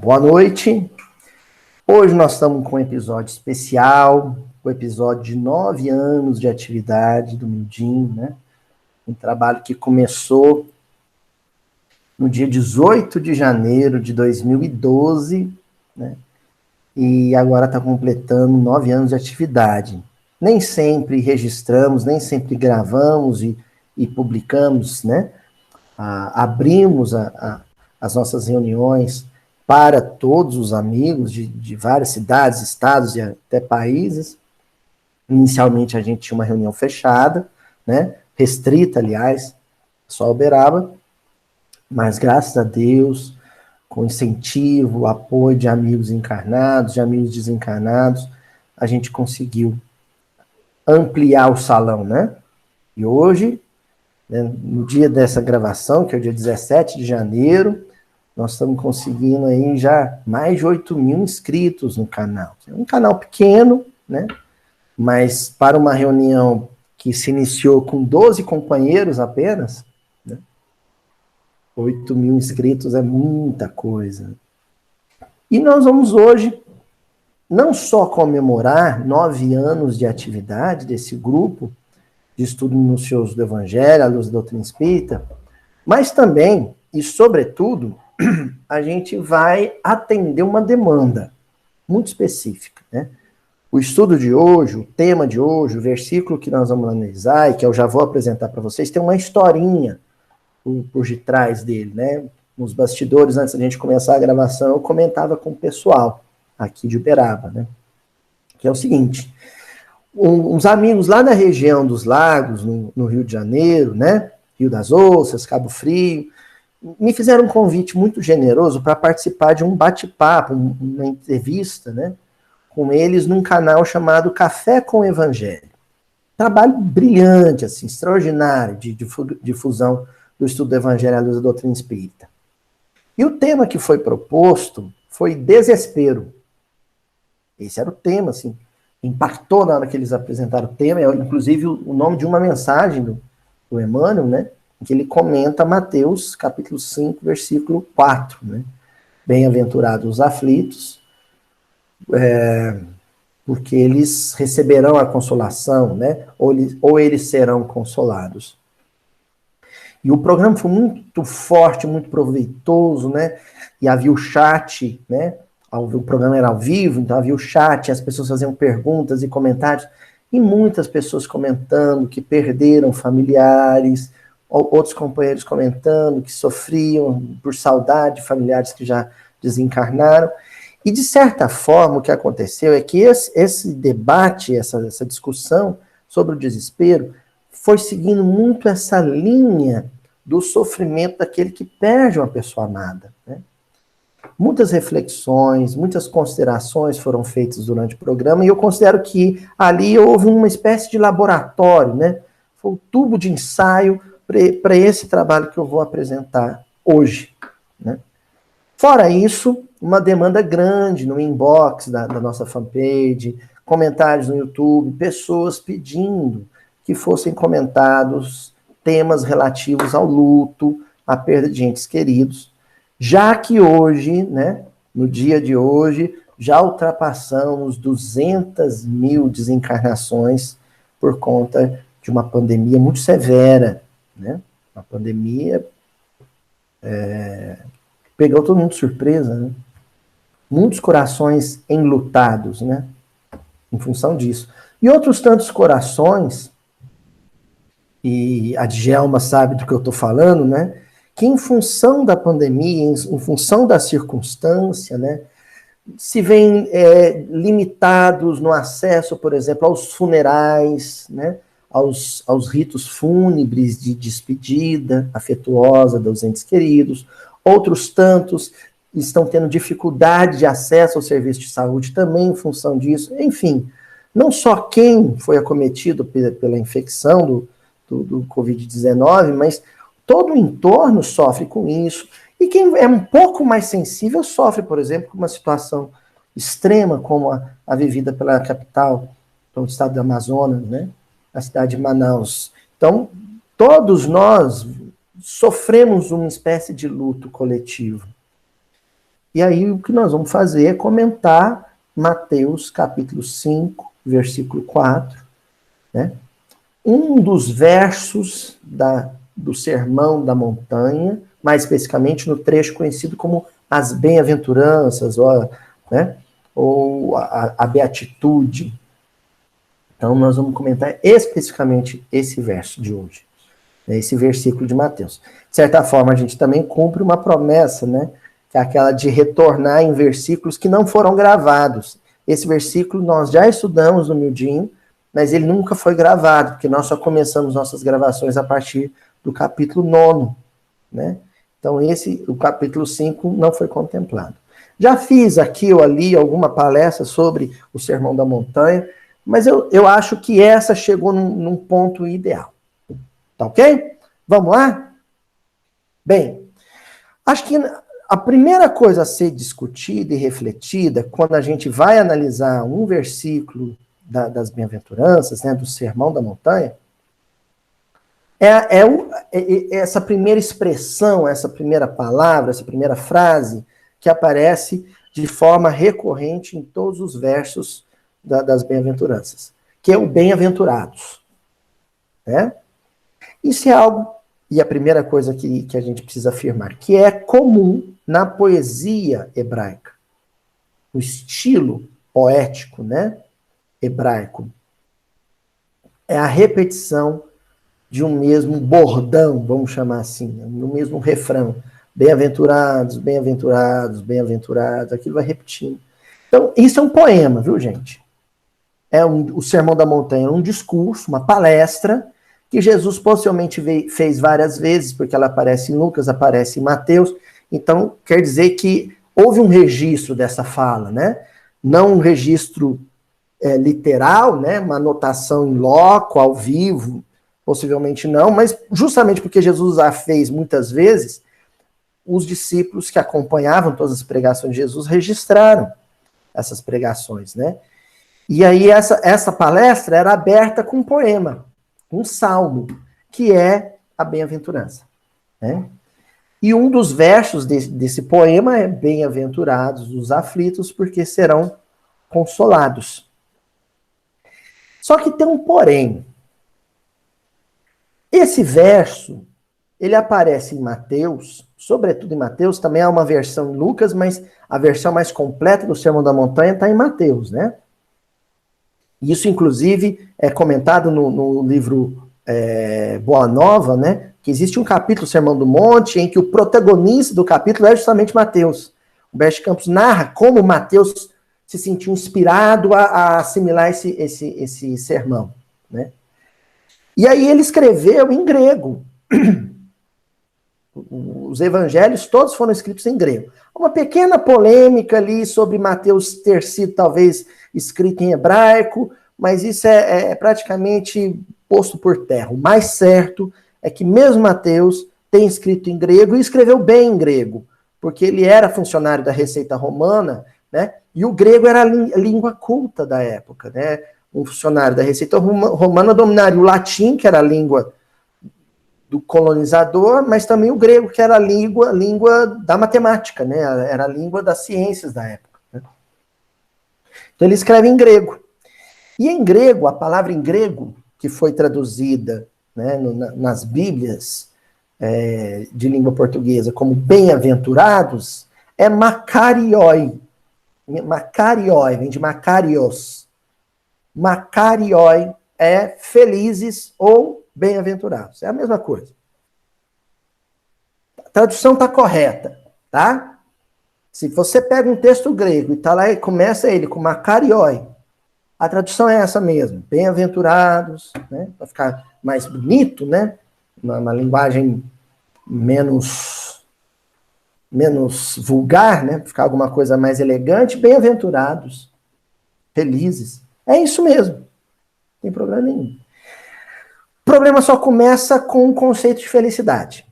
Boa noite. Hoje nós estamos com um episódio especial, o episódio de 9 anos de atividade do Mildim, né? Um trabalho que começou no dia 18 de janeiro de 2012, né? E agora está completando 9 anos de atividade. Nem sempre registramos, nem sempre gravamos e publicamos, né? Abrimos as nossas reuniões para todos os amigos de várias cidades, estados e até países. Inicialmente a gente tinha uma reunião fechada, né? Restrita, aliás, só Uberaba, mas graças a Deus, com incentivo, apoio de amigos encarnados, de amigos desencarnados, a gente conseguiu ampliar o salão, né? E hoje, né, no dia dessa gravação, que é o dia 17 de janeiro, nós estamos conseguindo aí já mais de 8.000 inscritos no canal. É um canal pequeno, né? Mas para uma reunião que se iniciou com 12 companheiros apenas, né? 8.000 inscritos é muita coisa. E nós vamos hoje não só comemorar 9 anos de atividade desse grupo de estudo minucioso do Evangelho, à luz da doutrina espírita, mas também, e sobretudo, a gente vai atender uma demanda muito específica, né? O estudo de hoje, o tema de hoje, o versículo que nós vamos analisar e que eu já vou apresentar para vocês, tem uma historinha por detrás dele, né? Nos bastidores, antes da gente começar a gravação, eu comentava com o pessoal aqui de Uberaba, né? Que é o seguinte: uns amigos lá na região dos lagos, no Rio de Janeiro, né? Rio das Ostras, Cabo Frio, me fizeram um convite muito generoso para participar de um bate-papo, uma entrevista, né? Com eles num canal chamado Café com o Evangelho. Trabalho brilhante, assim, extraordinário de difusão do estudo do Evangelho à luz da doutrina espírita. E o tema que foi proposto foi desespero. Esse era o tema, assim, impactou na hora que eles apresentaram o tema, inclusive o nome de uma mensagem do Emmanuel, né, em que ele comenta Mateus, capítulo 5, versículo 4, né, bem-aventurados os aflitos, porque eles receberão a consolação, né, ou eles serão consolados. E o programa foi muito forte, muito proveitoso, né, e havia o chat, né, o programa era ao vivo, então havia o chat, as pessoas faziam perguntas e comentários, e muitas pessoas comentando que perderam familiares, outros companheiros comentando que sofriam por saudade de familiares que já desencarnaram. E, de certa forma, o que aconteceu é que esse debate, essa discussão sobre o desespero, foi seguindo muito essa linha do sofrimento daquele que perde uma pessoa amada, né? Muitas reflexões, muitas considerações foram feitas durante o programa, e eu considero que ali houve uma espécie de laboratório, né? Foi um tubo de ensaio para esse trabalho que eu vou apresentar hoje, né? Fora isso, uma demanda grande no inbox da nossa fanpage, comentários no YouTube, pessoas pedindo que fossem comentados temas relativos ao luto, à perda de entes queridos, já que hoje, né, no dia de hoje, já ultrapassamos 200.000 desencarnações por conta de uma pandemia muito severa, né? Uma pandemia pegou todo mundo de surpresa, né? Muitos corações enlutados, né? Em função disso. E outros tantos corações, e a Djalma sabe do que eu estou falando, né? Que em função da pandemia, em função da circunstância, né? Se veem limitados no acesso, por exemplo, aos funerais, né? Aos ritos fúnebres de despedida afetuosa dos entes queridos. Outros tantos estão tendo dificuldade de acesso ao serviço de saúde também em função disso. Enfim, não só quem foi acometido pela infecção do Covid-19, mas todo o entorno sofre com isso. E quem é um pouco mais sensível sofre, por exemplo, com uma situação extrema como a vivida pela capital do estado do Amazonas, né? A cidade de Manaus. Então, todos nós sofremos uma espécie de luto coletivo. E aí o que nós vamos fazer é comentar Mateus capítulo 5, versículo 4, né? Um dos versos do Sermão da Montanha, mais especificamente no trecho conhecido como as bem-aventuranças, né? Ou a beatitude. Então nós vamos comentar especificamente esse verso de hoje, né? Esse versículo de Mateus. De certa forma, a gente também cumpre uma promessa, né? Que é aquela de retornar em versículos que não foram gravados. Esse versículo nós já estudamos no Mildinho, mas ele nunca foi gravado, porque nós só começamos nossas gravações a partir do capítulo 9, né? Então o capítulo 5 não foi contemplado. Já fiz aqui ou ali alguma palestra sobre o Sermão da Montanha, mas eu acho que essa chegou num ponto ideal. Tá ok? Vamos lá? Bem, acho que a primeira coisa a ser discutida e refletida, quando a gente vai analisar um versículo das bem-aventuranças, né, do Sermão da Montanha, essa primeira expressão, essa primeira palavra, essa primeira frase que aparece de forma recorrente em todos os versos das bem-aventuranças, que é o bem-aventurados, né? Isso é algo, e a primeira coisa que a gente precisa afirmar, que é comum na poesia hebraica, o estilo poético, né, hebraico, é a repetição de um mesmo bordão, vamos chamar assim, no mesmo refrão. Bem-aventurados, bem-aventurados, bem-aventurados, aquilo vai repetindo. Então, isso é um poema, viu, gente? O Sermão da Montanha é um discurso, uma palestra, que Jesus possivelmente fez várias vezes, porque ela aparece em Lucas, aparece em Mateus. Então, quer dizer que houve um registro dessa fala, né? Não um registro literal, né? Uma anotação em loco, ao vivo, possivelmente não, mas justamente porque Jesus a fez muitas vezes, os discípulos que acompanhavam todas as pregações de Jesus registraram essas pregações, né? E aí essa palestra era aberta com um poema, um salmo, que é a bem-aventurança, né? E um dos versos desse poema é: bem-aventurados os aflitos, porque serão consolados. Só que tem um porém. Esse verso, ele aparece em Mateus, sobretudo em Mateus, também há uma versão em Lucas, mas a versão mais completa do Sermão da Montanha está em Mateus, né? Isso, inclusive, é comentado no livro Boa Nova, né? Que existe um capítulo, Sermão do Monte, em que o protagonista do capítulo é justamente Mateus. O Humberto de Campos narra como Mateus se sentiu inspirado a assimilar esse sermão, né? E aí ele escreveu em grego. Os evangelhos todos foram escritos em grego. Uma pequena polêmica ali sobre Mateus ter sido talvez escrito em hebraico, mas isso é praticamente posto por terra. O mais certo é que mesmo Mateus tem escrito em grego e escreveu bem em grego, porque ele era funcionário da Receita Romana, né? E o grego era a língua culta da época, né? Um funcionário da Receita Romana dominaria o latim, que era a língua do colonizador, mas também o grego, que era a língua da matemática, né? Era a língua das ciências da época, né? Então ele escreve em grego. E em grego, a palavra em grego, que foi traduzida, né, nas Bíblias de língua portuguesa como bem-aventurados, é makarioi. Makarioi, vem de makarios. Makarioi é felizes ou bem-aventurados. É a mesma coisa. A tradução está correta, tá? Se você pega um texto grego e tá lá e começa ele com makarioi, a tradução é essa mesmo. Bem-aventurados, né? Para ficar mais bonito, né? Uma linguagem menos vulgar, né? Ficar alguma coisa mais elegante. Bem-aventurados, felizes. É isso mesmo. Não tem problema nenhum. O problema só começa com o conceito de felicidade.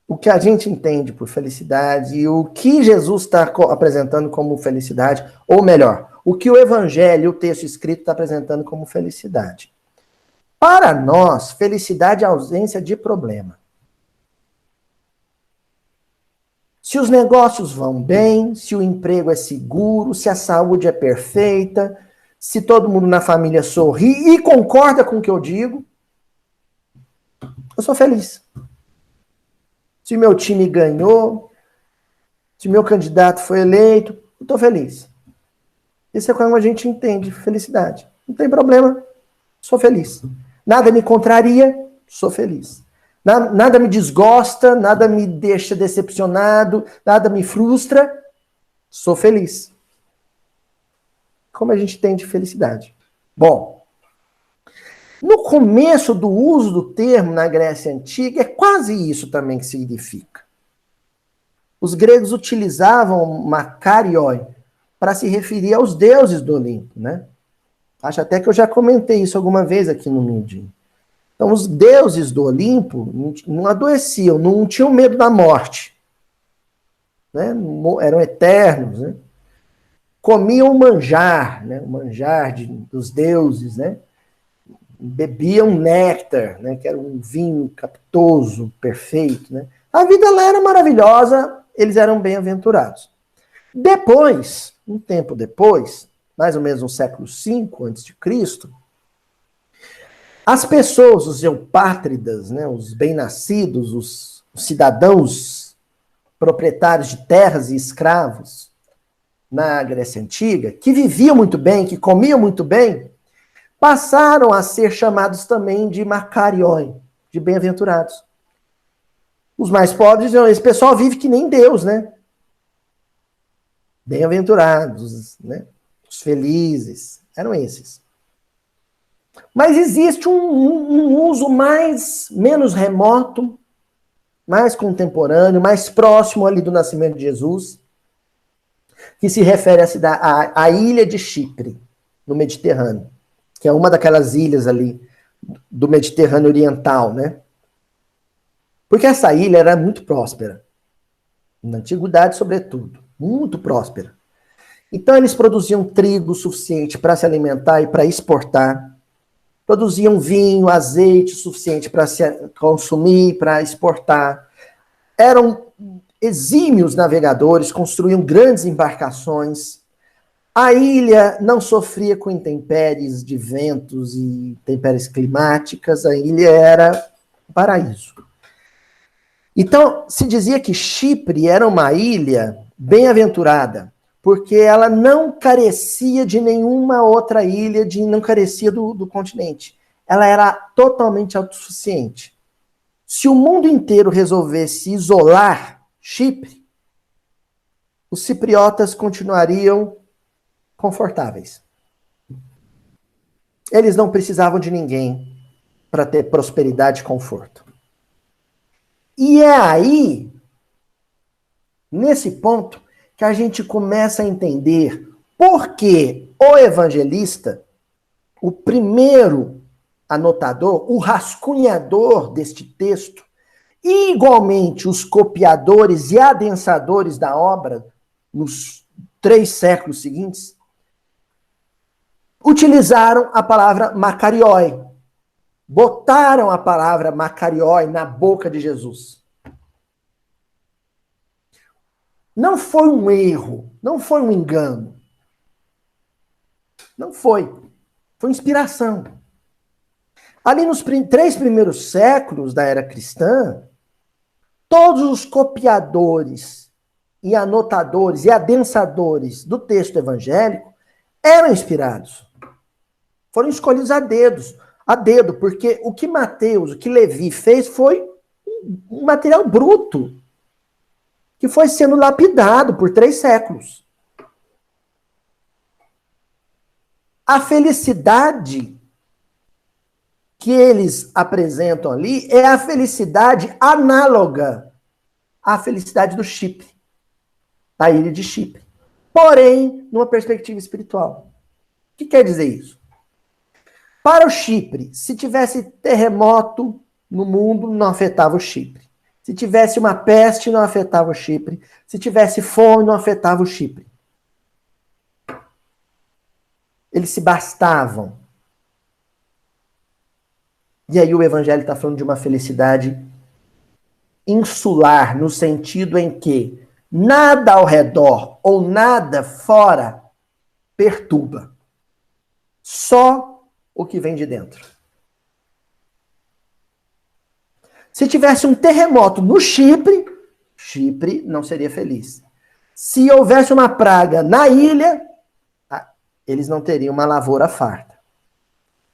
O que a gente entende por felicidade e o que Jesus está apresentando como felicidade, ou melhor, o que o Evangelho, o texto escrito, está apresentando como felicidade. Para nós, felicidade é a ausência de problema. Se os negócios vão bem, se o emprego é seguro, se a saúde é perfeita, se todo mundo na família sorri e concorda com o que eu digo, eu sou feliz. Se meu time ganhou, se meu candidato foi eleito, eu estou feliz. Esse é como a gente entende felicidade. Não tem problema, sou feliz. Nada me contraria, sou feliz. Nada me desgosta, nada me deixa decepcionado, nada me frustra, sou feliz. Como a gente entende felicidade? Bom, no começo do uso do termo na Grécia Antiga, é quase isso também que significa. Os gregos utilizavam makarioi para se referir aos deuses do Olimpo, né? Acho até que eu já comentei isso alguma vez aqui no Mindinho. Então, os deuses do Olimpo não adoeciam, não tinham medo da morte. Né? Eram eternos, né? Comiam o manjar, né? O manjar dos deuses, né? Bebiam néctar, né? Que era um vinho capitoso, perfeito, né? A vida lá era maravilhosa, eles eram bem-aventurados. Depois, um tempo depois, mais ou menos no século V a.C., as pessoas, os eupátridas, né, os bem-nascidos, os cidadãos proprietários de terras e escravos na Grécia Antiga, que viviam muito bem, que comiam muito bem, passaram a ser chamados também de makarioi, de bem-aventurados. Os mais pobres, esse pessoal vive que nem Deus, né? Bem-aventurados, né? Os felizes, eram esses. Mas existe um uso menos remoto, mais contemporâneo, mais próximo ali do nascimento de Jesus, que se refere à ilha de Chipre, no Mediterrâneo, que é uma daquelas ilhas ali do Mediterrâneo Oriental, né? Porque essa ilha era muito próspera, na antiguidade sobretudo, muito próspera. Então eles produziam trigo suficiente para se alimentar e para exportar, produziam vinho, azeite suficiente para se consumir, para exportar. Eram exímios navegadores, construíam grandes embarcações. A ilha não sofria com intempéries de ventos e intempéries climáticas, a ilha era um paraíso. Então, se dizia que Chipre era uma ilha bem-aventurada, porque ela não carecia de nenhuma outra ilha, não carecia do continente. Ela era totalmente autossuficiente. Se o mundo inteiro resolvesse isolar Chipre, os cipriotas continuariam confortáveis. Eles não precisavam de ninguém para ter prosperidade e conforto. E é aí, nesse ponto, que a gente começa a entender por que o evangelista, o primeiro anotador, o rascunhador deste texto, e igualmente os copiadores e adensadores da obra nos 3 séculos seguintes, utilizaram a palavra makarioi, botaram a palavra makarioi na boca de Jesus. Não foi um erro, não foi um engano. Não foi. Foi inspiração. Ali nos 3 primeiros séculos da era cristã, todos os copiadores e anotadores e adensadores do texto evangélico eram inspirados. Foram escolhidos a dedo, porque o que Mateus, o que Levi fez foi um material bruto, que foi sendo lapidado por 3 séculos. A felicidade que eles apresentam ali é a felicidade análoga à felicidade do Chipre, da ilha de Chipre. Porém, numa perspectiva espiritual. O que quer dizer isso? Para o Chipre, se tivesse terremoto no mundo, não afetava o Chipre. Se tivesse uma peste, não afetava o Chipre. Se tivesse fome, não afetava o Chipre. Eles se bastavam. E aí o evangelho está falando de uma felicidade insular, no sentido em que Nada ao redor ou nada fora perturba. Só o que vem de dentro. Se tivesse um terremoto no Chipre, Chipre não seria feliz. Se houvesse uma praga na ilha, eles não teriam uma lavoura farta.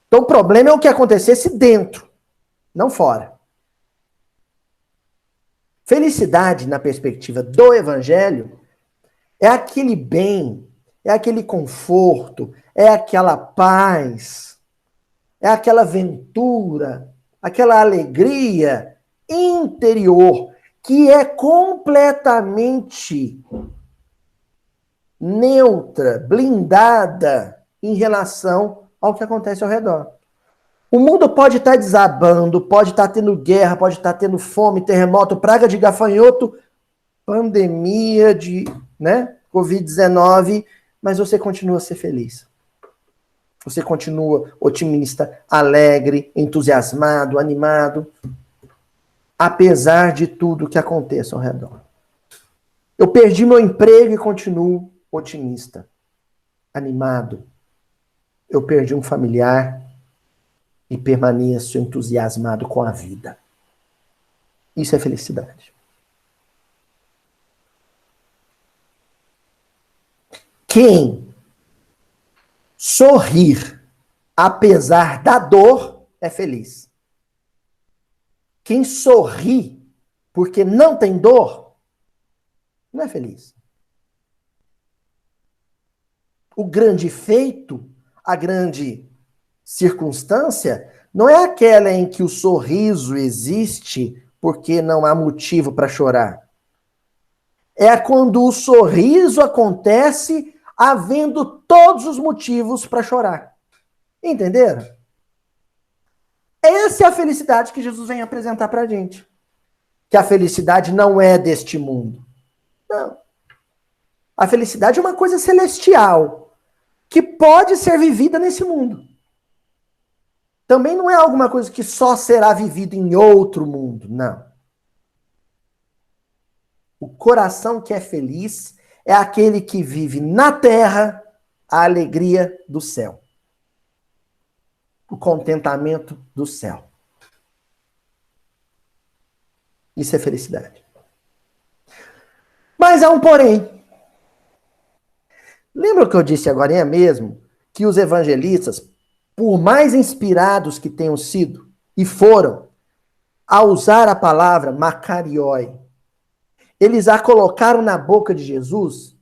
Então o problema é o que acontecesse dentro, não fora. Felicidade, na perspectiva do Evangelho, é aquele bem, é aquele conforto, é aquela paz, é aquela ventura, aquela alegria interior que é completamente neutra, blindada em relação ao que acontece ao redor. O mundo pode estar desabando, pode estar tendo guerra, pode estar tendo fome, terremoto, praga de gafanhoto, pandemia de, Covid-19, mas você continua a ser feliz. Você continua otimista, alegre, entusiasmado, animado, apesar de tudo que aconteça ao redor. Eu perdi meu emprego e continuo otimista, animado. Eu perdi um familiar e permaneço entusiasmado com a vida. Isso é felicidade. Quem sorrir apesar da dor é feliz. Quem sorri porque não tem dor não é feliz. O grande feito, a grande circunstância, não é aquela em que o sorriso existe porque não há motivo para chorar. É quando o sorriso acontece havendo todos os motivos para chorar. Entenderam? Essa é a felicidade que Jesus vem apresentar para a gente. Que a felicidade não é deste mundo. Não. A felicidade é uma coisa celestial que pode ser vivida nesse mundo. Também não é alguma coisa que só será vivida em outro mundo, não. O coração que é feliz é aquele que vive na terra a alegria do céu. O contentamento do céu. Isso é felicidade. Mas há um porém. Lembra o que eu disse agora mesmo? Que os evangelistas, por mais inspirados que tenham sido e foram, a usar a palavra makarioi, eles a colocaram na boca de Jesus,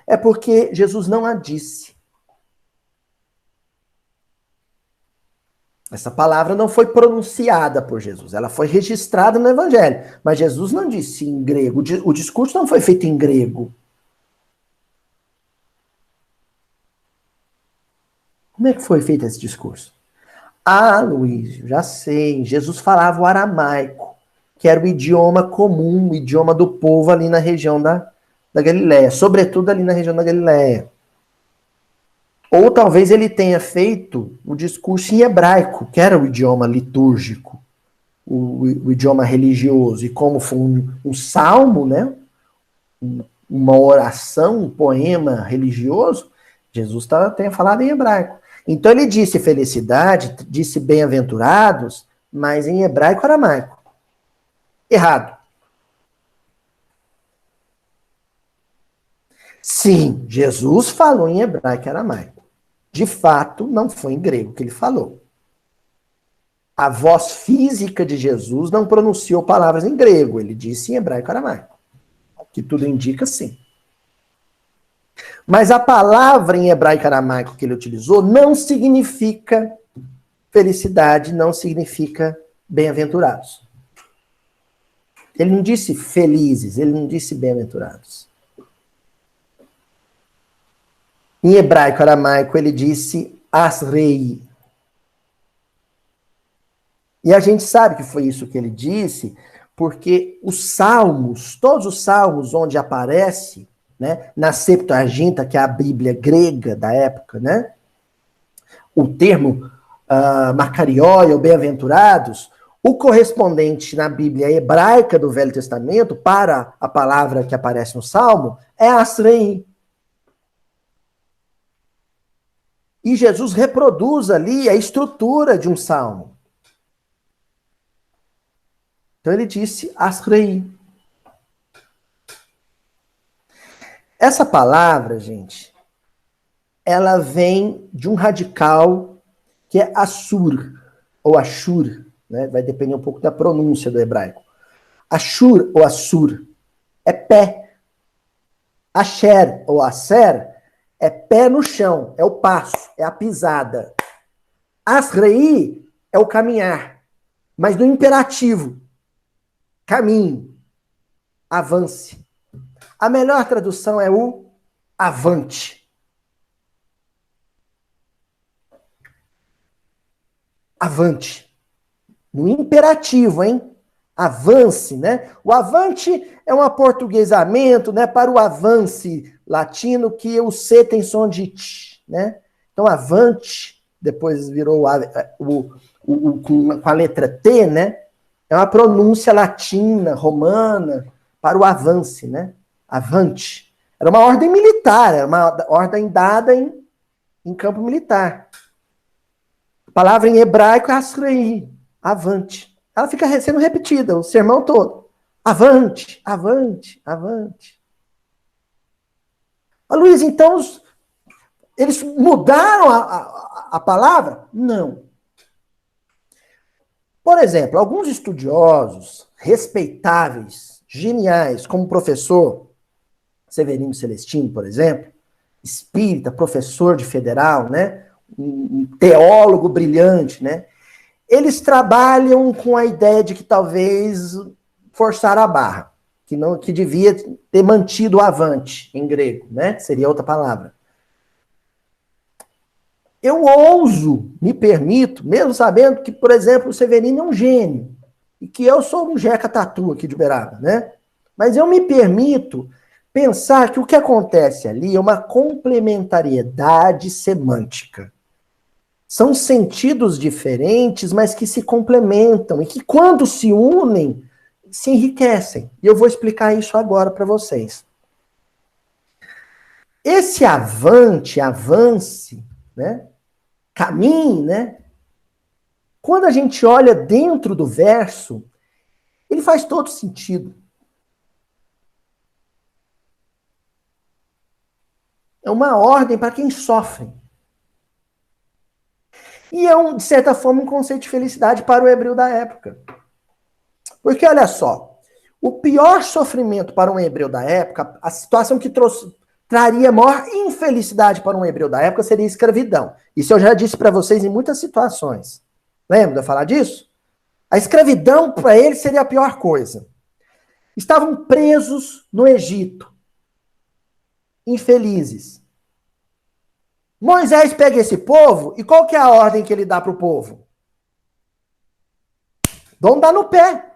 é porque Jesus não a disse. Essa palavra não foi pronunciada por Jesus, ela foi registrada no Evangelho, mas Jesus não disse em grego, o discurso não foi feito em grego. Como é que foi feito esse discurso? Ah, Luiz, já sei, Jesus falava o aramaico, que era o idioma comum, o idioma do povo ali na região da Galileia, sobretudo ali na região da Galileia. Ou talvez ele tenha feito o discurso em hebraico, que era o idioma litúrgico, o idioma religioso. E como foi um salmo, né? Uma oração, um poema religioso, Jesus tenha falado em hebraico. Então ele disse felicidade, disse bem-aventurados, mas em hebraico aramaico. Errado. Sim, Jesus falou em hebraico e aramaico. De fato, não foi em grego que ele falou. A voz física de Jesus não pronunciou palavras em grego, ele disse em hebraico e aramaico. Que tudo indica sim. Mas a palavra em hebraico e aramaico que ele utilizou não significa felicidade, não significa bem-aventurados. Ele não disse felizes, ele não disse bem-aventurados. Em hebraico e aramaico ele disse asrei. E a gente sabe que foi isso que ele disse, porque os salmos, todos os salmos onde aparece, né, na Septuaginta, que é a Bíblia grega da época, né, o termo makarioi, ou bem-aventurados, O correspondente na Bíblia hebraica do Velho Testamento para a palavra que aparece no Salmo é Asrei. E Jesus reproduz ali a estrutura de um salmo. Então ele disse Asrei. Essa palavra, gente, ela vem de um radical que é Assur, ou Ashur, né? Vai depender um pouco da pronúncia do hebraico. Ashur ou Assur é pé. Asher ou Asser é pé no chão, é o passo, é a pisada. Asrei é o caminhar, mas no imperativo. Caminhe, avance. A melhor tradução é o avante. Avante. No imperativo, hein? Avance, né? O avante é um aportuguesamento, né, para o avance latino, que o C tem som de t, né? Então, avante, depois virou com a letra T, né? É uma pronúncia latina, romana, para o avance, né? Avante. Era uma ordem militar, era uma ordem dada em campo militar. A palavra em hebraico é asrei, avante. Ela fica sendo repetida o sermão todo. Avante, avante, avante. Ah, Luiz, então eles mudaram a palavra? Não. Por exemplo, alguns estudiosos respeitáveis, geniais, como o professor Severino Celestino, por exemplo, espírita, professor de federal, né? Um teólogo brilhante, né? Eles trabalham com a ideia de que talvez forçar a barra, que devia ter mantido o avante em grego, né? Seria outra palavra. Eu ouso, me permito, mesmo sabendo que, por exemplo, o Severino é um gênio e que eu sou um jeca tatu aqui de Uberaba, né? Mas eu me permito pensar que o que acontece ali é uma complementariedade semântica. São sentidos diferentes, mas que se complementam e que, quando se unem, se enriquecem. E eu vou explicar isso agora para vocês. Esse avante, avance, né? Caminhe, né? Quando a gente olha dentro do verso, ele faz todo sentido. É uma ordem para quem sofre. E é, de certa forma, um conceito de felicidade para o hebreu da época. Porque, olha só, o pior sofrimento para um hebreu da época, a situação que traria maior infelicidade para um hebreu da época seria a escravidão. Isso eu já disse para vocês em muitas situações. Lembra de eu falar disso? A escravidão para eles seria a pior coisa. Estavam presos no Egito, infelizes. Moisés pega esse povo e qual que é a ordem que ele dá para o povo? Vão dar no pé.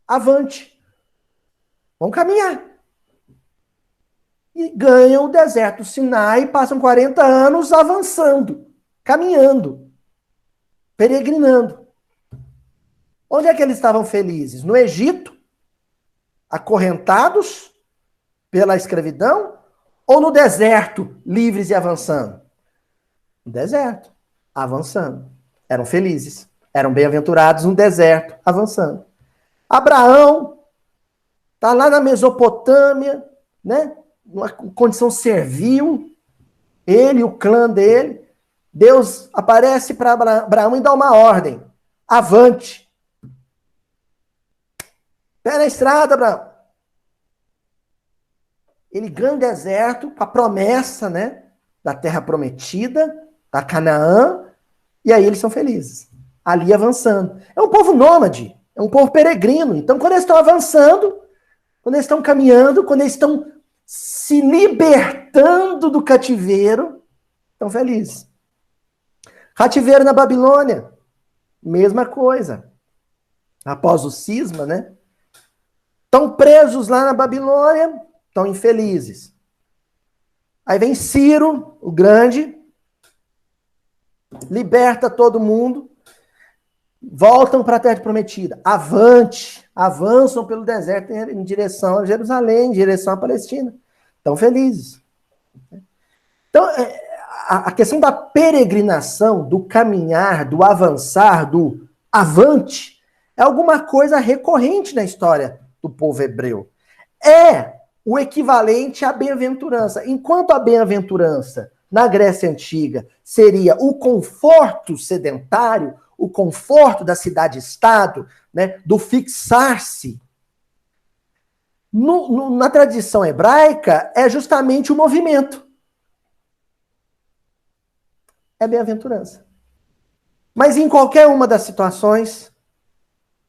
Avante. Vão caminhar. E ganham o deserto Sinai, passam 40 anos avançando, caminhando, peregrinando. Onde é que eles estavam felizes? No Egito, acorrentados pela escravidão, ou no deserto, livres e avançando? No deserto, avançando. Eram felizes, eram bem-aventurados no deserto, avançando. Abraão está lá na Mesopotâmia, né? Numa condição servil, ele e o clã dele. Deus aparece para Abraão e dá uma ordem. Avante. Pé na estrada, Abraão. Ele ganha o deserto, a promessa, né? Da terra prometida, da Canaã, e aí eles são felizes. Ali avançando. É um povo nômade, é um povo peregrino. Então, quando eles estão avançando, quando eles estão caminhando, quando eles estão se libertando do cativeiro, estão felizes. Cativeiro na Babilônia, mesma coisa. Após o cisma, né? Estão presos lá na Babilônia, estão infelizes. Aí vem Ciro, o grande, liberta todo mundo. voltam para a terra prometida, avante, avançam pelo deserto em direção a Jerusalém, em direção à Palestina. Estão felizes. Então, a questão da peregrinação, do caminhar, do avançar, do avante, é alguma coisa recorrente na história do povo hebreu. É o equivalente à bem-aventurança. Enquanto a bem-aventurança, na Grécia Antiga, seria o conforto sedentário, o conforto da cidade-estado, né, do fixar-se. Na tradição hebraica, é justamente o movimento. É bem-aventurança. Mas em qualquer uma das situações,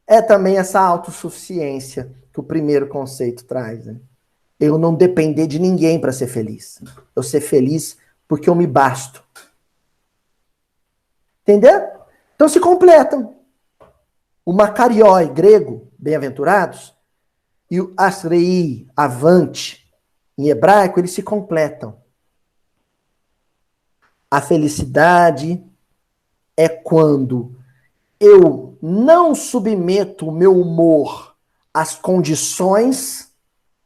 é também essa autossuficiência que o primeiro conceito traz. Né? Eu não depender de ninguém para ser feliz. Eu ser feliz porque eu me basto. Entendeu? Então se completam. O makarioi grego, bem-aventurados, e o asrei, avante, em hebraico, eles se completam. A felicidade é quando eu não submeto o meu humor às condições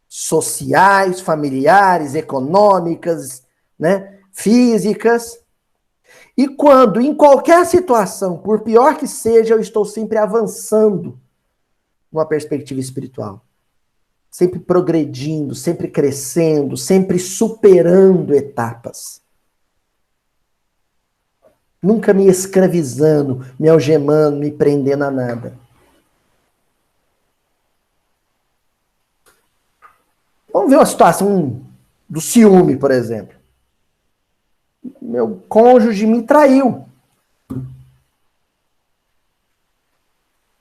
sociais, familiares, econômicas, né, físicas. E quando, em qualquer situação, por pior que seja, eu estou sempre avançando numa perspectiva espiritual. Sempre progredindo, sempre crescendo, sempre superando etapas. Nunca me escravizando, me algemando, me prendendo a nada. Vamos ver uma situação do ciúme, por exemplo. Meu cônjuge me traiu.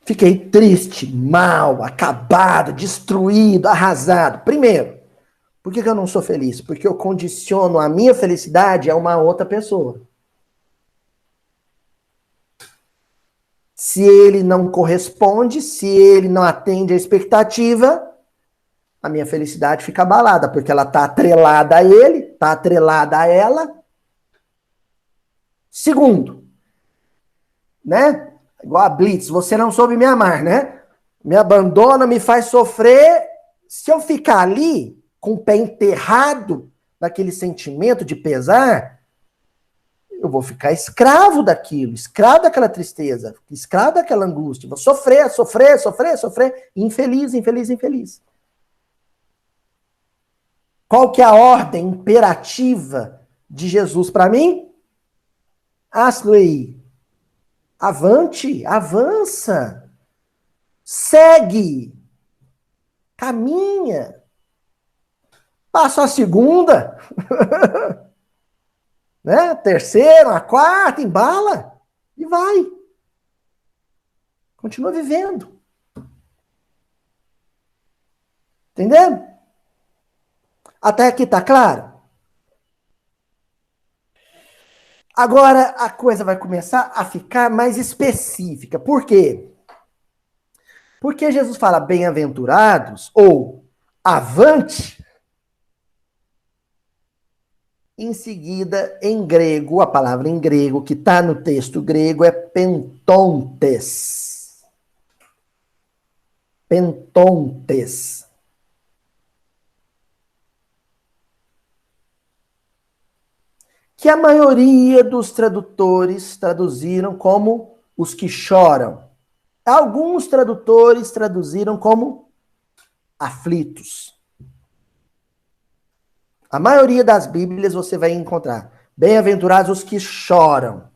Fiquei triste, mal, acabado, destruído, arrasado. Primeiro, por que eu não sou feliz? Porque eu condiciono a minha felicidade a uma outra pessoa. Se ele não corresponde, se ele não atende a expectativa, a minha felicidade fica abalada, porque ela está atrelada a ele, está atrelada a ela. Segundo, né? Igual a Blitz, você não soube me amar, né? Me abandona, me faz sofrer. Se eu ficar ali, com o pé enterrado naquele sentimento de pesar, eu vou ficar escravo daquilo, escravo daquela tristeza, escravo daquela angústia. Vou sofrer, sofrer, sofrer, sofrer. Infeliz, infeliz, infeliz. Qual que é a ordem imperativa de Jesus para mim? Asley, avante, avança, segue, caminha. Passa a segunda, né? A terceira, a quarta, embala e vai. Continua vivendo. Entendeu? Até aqui tá claro? Agora a coisa vai começar a ficar mais específica. Por quê? Porque Jesus fala bem-aventurados ou avante. Em seguida, em grego, a palavra em grego que está no texto grego é pentontes. Pentontes. Que a maioria dos tradutores traduziram como os que choram. Alguns tradutores traduziram como aflitos. A maioria das Bíblias você vai encontrar bem-aventurados os que choram.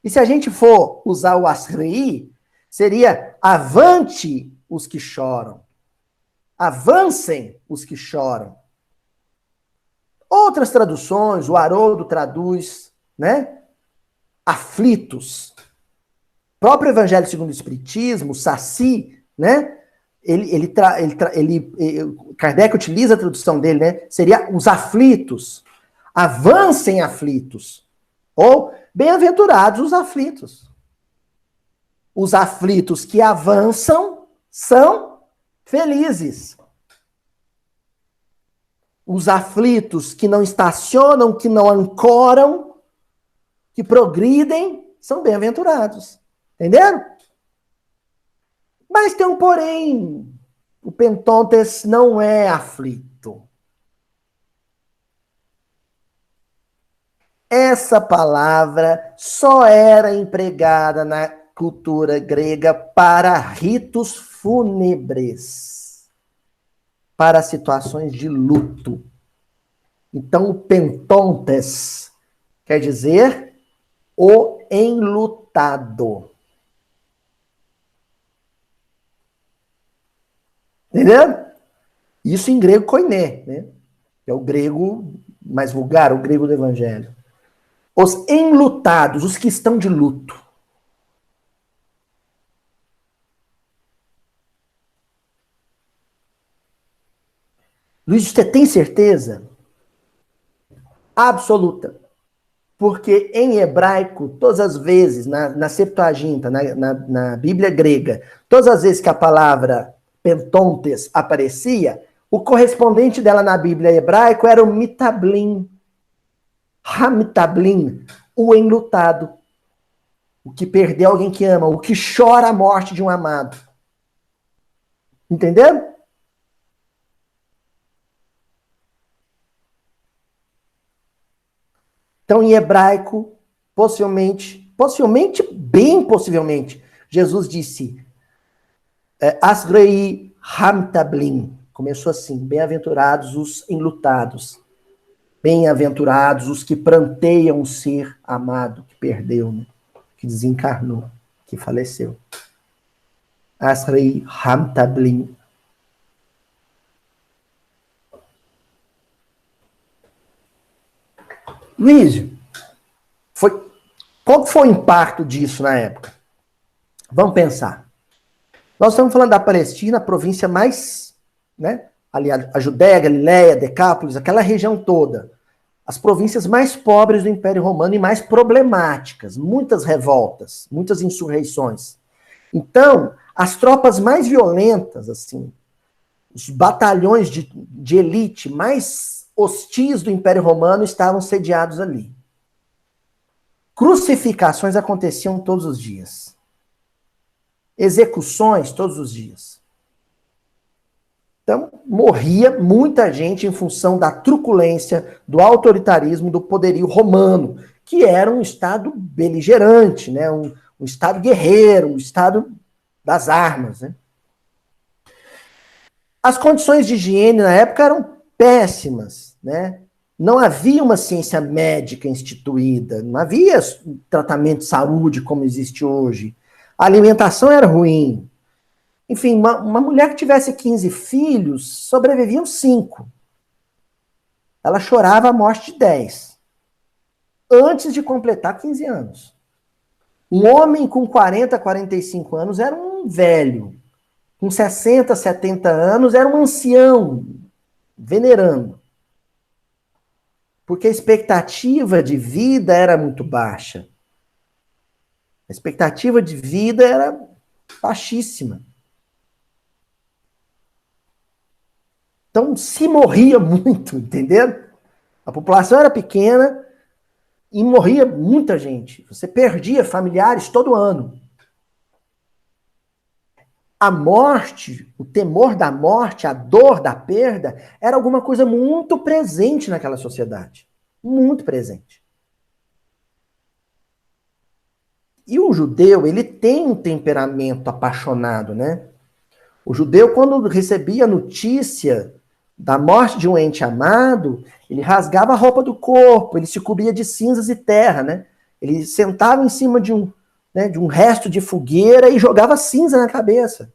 E se a gente for usar o asrei, seria avante os que choram. Avancem os que choram. Outras traduções, o Haroldo traduz, né? Aflitos. O próprio Evangelho segundo o Espiritismo, Saci, né? Kardec utiliza a tradução dele, né? Seria os aflitos. Avancem aflitos. Ou bem-aventurados os aflitos. Os aflitos que avançam são felizes. Os aflitos que não estacionam, que não ancoram, que progridem, são bem-aventurados. Entenderam? Mas tem um porém. O pentontes não é aflito. Essa palavra só era empregada na cultura grega para ritos fúnebres, para situações de luto. Então, o pentontes quer dizer o enlutado. Entendeu? Isso em grego koiné, né? Que é o grego mais vulgar, o grego do evangelho. Os enlutados, os que estão de luto. Luiz, você tem certeza? Absoluta. Porque em hebraico, todas as vezes, na Septuaginta, na Bíblia grega, todas as vezes que a palavra pentontes aparecia, o correspondente dela na Bíblia hebraico era o mitablim. Hamitablim, o enlutado. O que perdeu alguém que ama, o que chora a morte de um amado. Entendeu? Então, em hebraico, possivelmente, bem possivelmente, Jesus disse, Asrei Hamtablim. Começou assim, bem-aventurados os enlutados. Bem-aventurados os que pranteiam o ser amado, que perdeu, né? Que desencarnou, que faleceu. Asrei Hamtablim. Luiz, qual foi o impacto disso na época? Vamos pensar. Nós estamos falando da Palestina, a província mais, né? Ali a Judéia, Galileia, Decápolis, aquela região toda. As províncias mais pobres do Império Romano e mais problemáticas. Muitas revoltas, muitas insurreições. Então, as tropas mais violentas, assim, os batalhões de elite mais hostis do Império Romano estavam sediados ali. Crucificações aconteciam todos os dias. Execuções todos os dias. Então, morria muita gente em função da truculência, do autoritarismo, do poderio romano, que era um estado beligerante, né? um estado guerreiro, um estado das armas. Né? As condições de higiene na época eram péssimas, né? Não havia uma ciência médica instituída, não havia tratamento de saúde como existe hoje. A alimentação era ruim. Enfim, uma mulher que tivesse 15 filhos, sobreviviam 5. Ela chorava a morte de 10. Antes de completar 15 anos. Um homem com 40, 45 anos era um velho. Com 60, 70 anos era um ancião, venerando. Porque a expectativa de vida era muito baixa. A expectativa de vida era baixíssima. Então se morria muito, entendeu? A população era pequena e morria muita gente. Você perdia familiares todo ano. A morte, o temor da morte, a dor da perda, era alguma coisa muito presente naquela sociedade. Muito presente. E o judeu, ele tem um temperamento apaixonado, né? O judeu, quando recebia a notícia da morte de um ente amado, ele rasgava a roupa do corpo, ele se cobria de cinzas e terra, né? Ele sentava em cima de um resto de fogueira e jogava cinza na cabeça.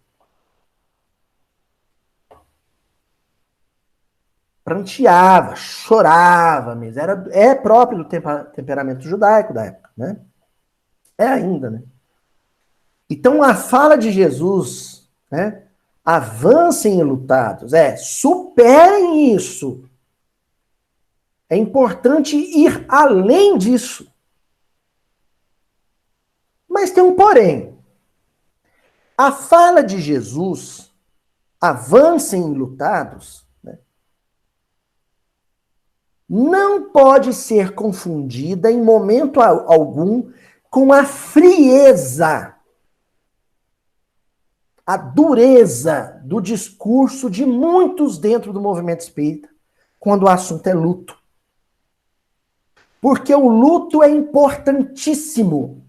Pranteava, chorava mesmo. É próprio do temperamento judaico da época, né? É ainda, né? Então a fala de Jesus, né? Avancem enlutados, superem isso. É importante ir além disso. Mas tem um porém. A fala de Jesus, avancem enlutados, né, não pode ser confundida em momento algum com a frieza a dureza do discurso de muitos dentro do movimento espírita quando o assunto é luto. Porque o luto é importantíssimo.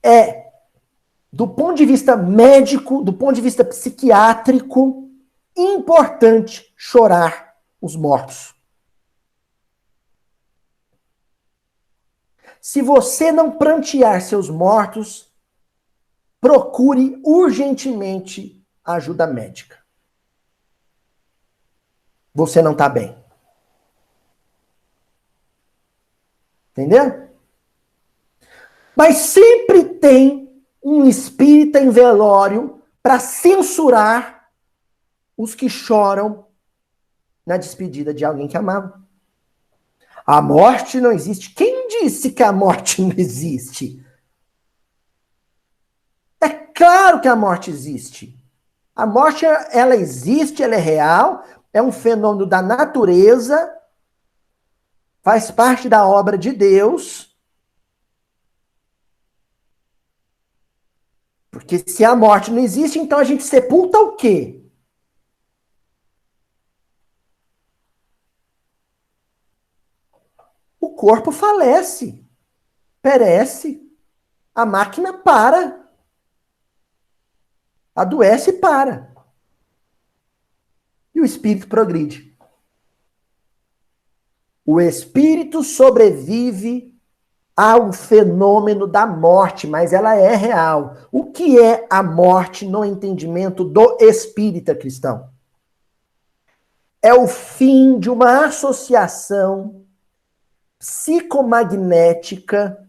É, do ponto de vista médico, do ponto de vista psiquiátrico, importante chorar os mortos. Se você não prantear seus mortos, procure urgentemente ajuda médica. Você não está bem. Entendeu? Mas sempre tem um espírita em velório para censurar os que choram na despedida de alguém que amava. A morte não existe. Quem disse que a morte não existe? É claro que a morte existe. A morte, ela existe, ela é real, é um fenômeno da natureza, faz parte da obra de Deus. Porque se a morte não existe, então a gente sepulta o quê? O corpo falece, perece, a máquina para, adoece e para. E o espírito progride. O espírito sobrevive ao fenômeno da morte, mas ela é real. O que é a morte no entendimento do espírita cristão? É o fim de uma associação psicomagnética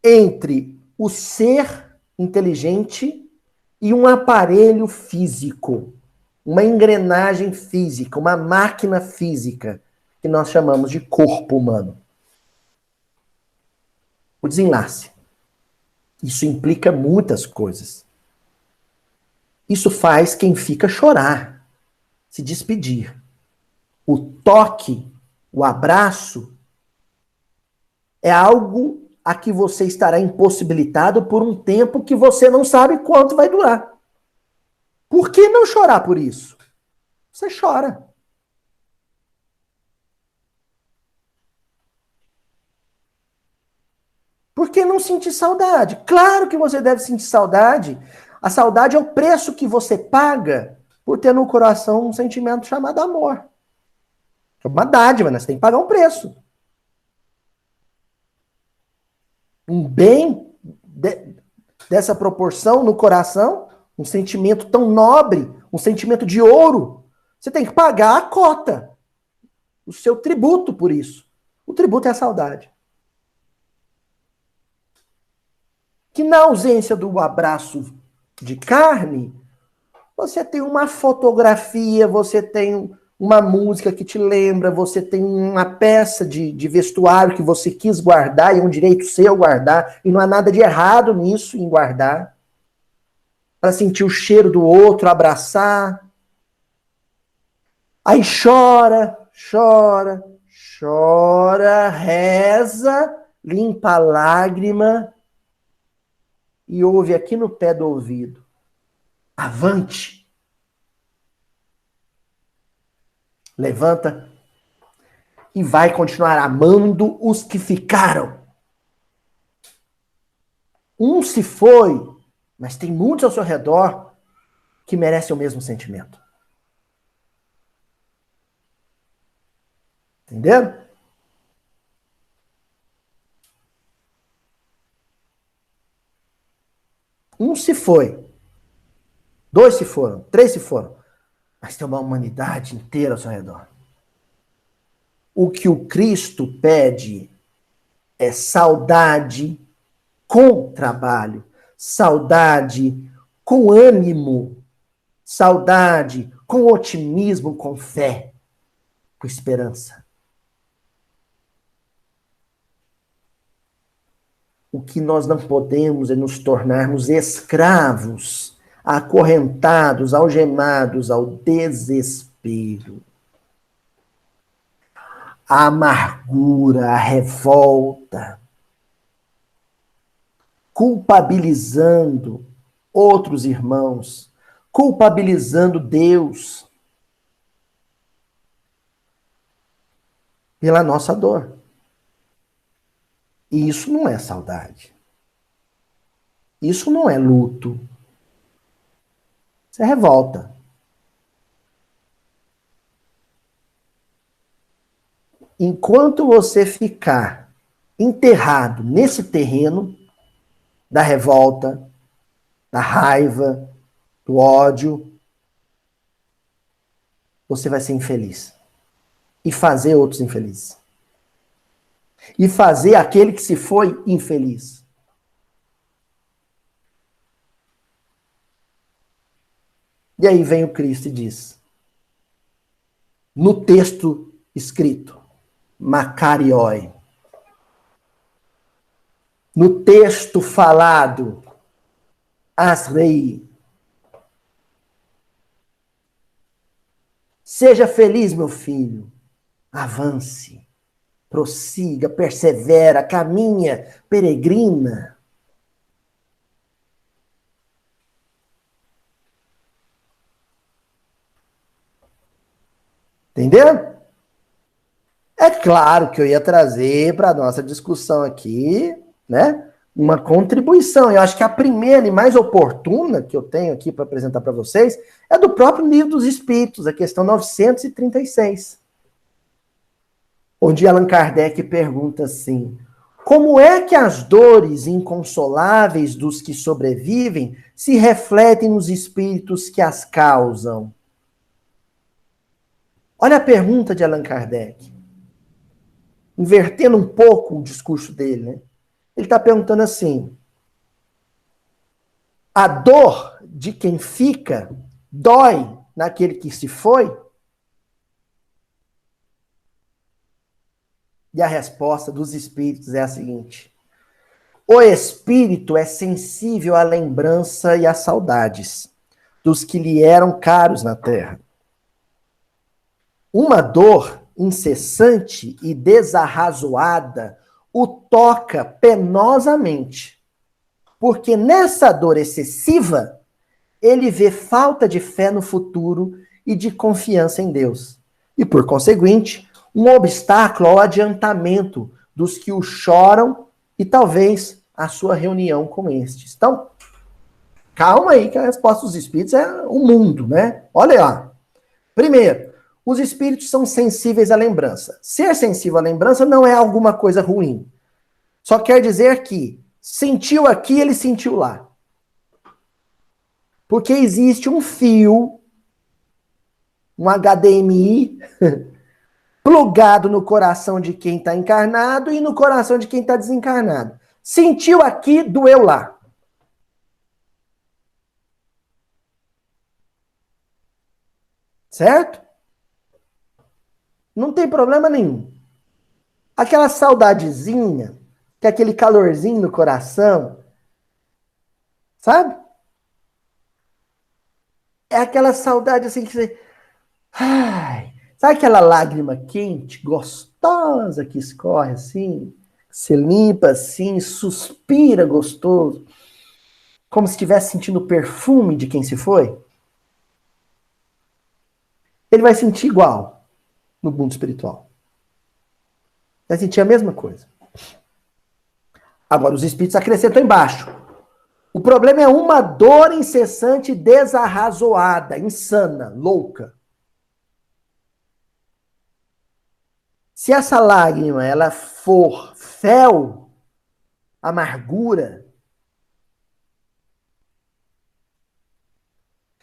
entre o ser inteligente e um aparelho físico, uma engrenagem física, uma máquina física, que nós chamamos de corpo humano. O desenlace. Isso implica muitas coisas. Isso faz quem fica chorar, se despedir. O toque, o abraço, é algo a que você estará impossibilitado por um tempo que você não sabe quanto vai durar. Por que não chorar por isso? Você chora. Por que não sentir saudade? Claro que você deve sentir saudade. A saudade é o preço que você paga por ter no coração um sentimento chamado amor. É uma dádiva, né? Você tem que pagar um preço. Um bem dessa proporção no coração, um sentimento tão nobre, um sentimento de ouro, você tem que pagar a cota, o seu tributo por isso. O tributo é a saudade. Que na ausência do abraço de carne, você tem uma fotografia, você tem uma música que te lembra, você tem uma peça de vestuário que você quis guardar, e é um direito seu guardar, e não há nada de errado nisso, em guardar. Para sentir o cheiro do outro, abraçar. Aí chora, chora, chora, reza, limpa a lágrima e ouve aqui no pé do ouvido. Avante. Levanta e vai continuar amando os que ficaram. Um se foi, mas tem muitos ao seu redor que merecem o mesmo sentimento. Entenderam? Um se foi. Dois se foram. Três se foram. Mas tem uma humanidade inteira ao seu redor. O que o Cristo pede é saudade com trabalho, saudade com ânimo, saudade com otimismo, com fé, com esperança. O que nós não podemos é nos tornarmos escravos, acorrentados, algemados ao desespero. A amargura, a revolta. culpabilizando outros irmãos, culpabilizando Deus pela nossa dor. E isso não é saudade. Isso não é luto. Isso é revolta. Enquanto você ficar enterrado nesse terreno da revolta, da raiva, do ódio, você vai ser infeliz. E fazer outros infelizes. E fazer aquele que se foi infeliz. E aí vem o Cristo e diz, no texto escrito, Macarioi, no texto falado, Asrei, seja feliz, meu filho, avance, prossiga, persevera, caminha, peregrina. Entendeu? É claro que eu ia trazer para a nossa discussão aqui, né, uma contribuição. Eu acho que a primeira e mais oportuna que eu tenho aqui para apresentar para vocês é do próprio Livro dos Espíritos, a questão 936. Onde Allan Kardec pergunta assim: como é que as dores inconsoláveis dos que sobrevivem se refletem nos espíritos que as causam? Olha a pergunta de Allan Kardec. Invertendo um pouco o discurso dele, né? Ele está perguntando assim: a dor de quem fica dói naquele que se foi? E a resposta dos espíritos é a seguinte: o espírito é sensível à lembrança e às saudades dos que lhe eram caros na terra. Uma dor incessante e desarrazoada o toca penosamente, porque nessa dor excessiva ele vê falta de fé no futuro e de confiança em Deus. E, por conseguinte, um obstáculo ao adiantamento dos que o choram e talvez a sua reunião com estes. Então, calma aí que a resposta dos espíritos é o mundo, né? Olha lá. Primeiro, os espíritos são sensíveis à lembrança. Ser sensível à lembrança não é alguma coisa ruim. Só quer dizer que sentiu aqui, ele sentiu lá. Porque existe um fio, um HDMI, plugado no coração de quem está encarnado e no coração de quem está desencarnado. Sentiu aqui, doeu lá. Certo? Não tem problema nenhum. Aquela saudadezinha, que é aquele calorzinho no coração, sabe? É aquela saudade assim que você... Ai, sabe aquela lágrima quente, gostosa que escorre assim? Você limpa assim, suspira gostoso, como se estivesse sentindo o perfume de quem se foi? Ele vai sentir igual no mundo espiritual. Vai sentir a mesma coisa. Agora, os espíritos acrescentam embaixo. O problema é uma dor incessante, desarrazoada, insana, louca. Se essa lágrima ela for fel, amargura,